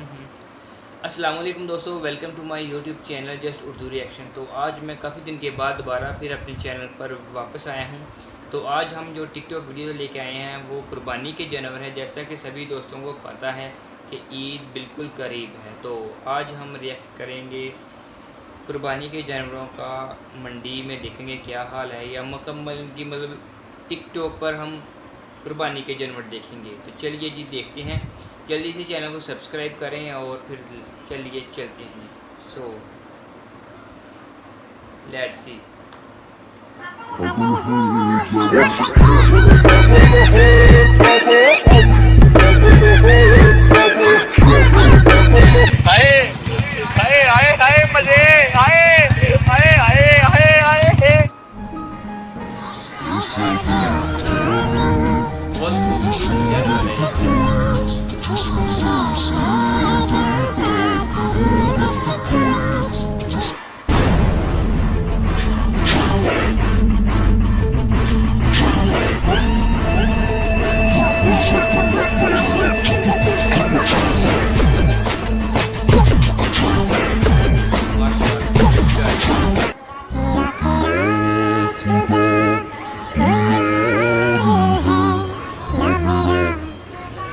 अस्सलाम वालेकुम दोस्तों, welcome to my YouTube channel just Urdu reaction. तो आज मैं काफ़ी दिन के बाद दोबारा फिर अपने चैनल पर वापस आया हूं। तो आज हम जो टिकटॉक वीडियो लेके आए हैं वो कुर्बानी के जानवर है। जैसा कि सभी दोस्तों को पता है कि ईद बिल्कुल करीब है, तो आज हम रिएक्ट करेंगे कुर्बानी के जानवरों का। मंडी में देखेंगे क्या हाल है, या मुकम्मल की मतलब टिकटॉक पर हम कुर्बानी के जानवर देखेंगे। तो चलिए जी देखते हैं, जल्दी से चैनल को सब्सक्राइब करें और फिर चलिए चलते हैं। So let's see. हाय हाय हाय हाय मजे हाय हाय हाय हाय हाय। बहुत खूबसूरत जानवर है।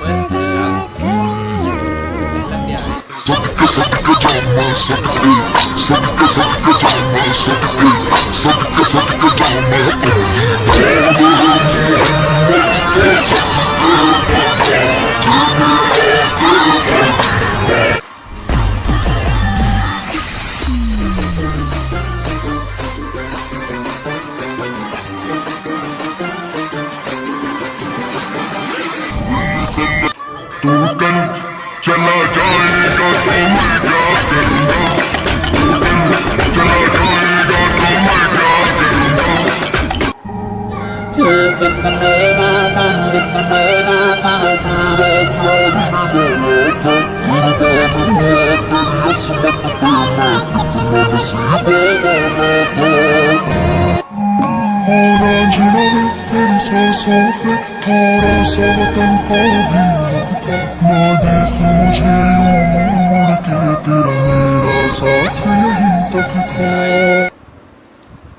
बस अल्लाह प्यार है तू कल चला जाएगा तो मैं क्या करूँगा। तू कल चला जाएगा तो मैं क्या करूँगा। होना झुना में तेरी सांसों पे थोड़ा सा वतन को भी लगता। ना देख मुझे यूं मुड़ मुड़ के, तेरा मेरा साथ यहीं तक था।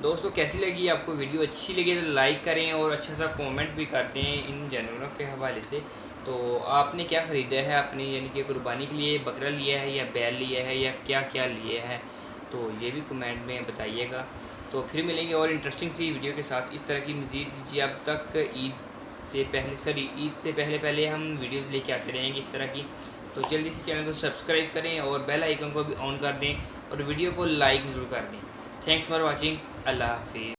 दोस्तों। कैसी लगी आपको वीडियो? अच्छी लगी तो लाइक करें और अच्छा सा कमेंट भी कर दें इन जानवरों के हवाले से। तो आपने क्या ख़रीदा है अपनी, यानी कि कुर्बानी के लिए बकरा लिया है या बैल लिया है या क्या क्या लिया है, तो ये भी कमेंट में बताइएगा। तो फिर मिलेंगे और इंटरेस्टिंग सी वीडियो के साथ। इस तरह की मज़ीद जी अब तक ईद से पहले पहले हम वीडियोज़ लेके आते रहेंगे इस तरह की। तो जल्दी से चैनल को सब्सक्राइब करें और बेल आइकन को भी ऑन कर दें और वीडियो को लाइक ज़रूर कर दें। Thanks for watching. अल्लाह हाफिज़।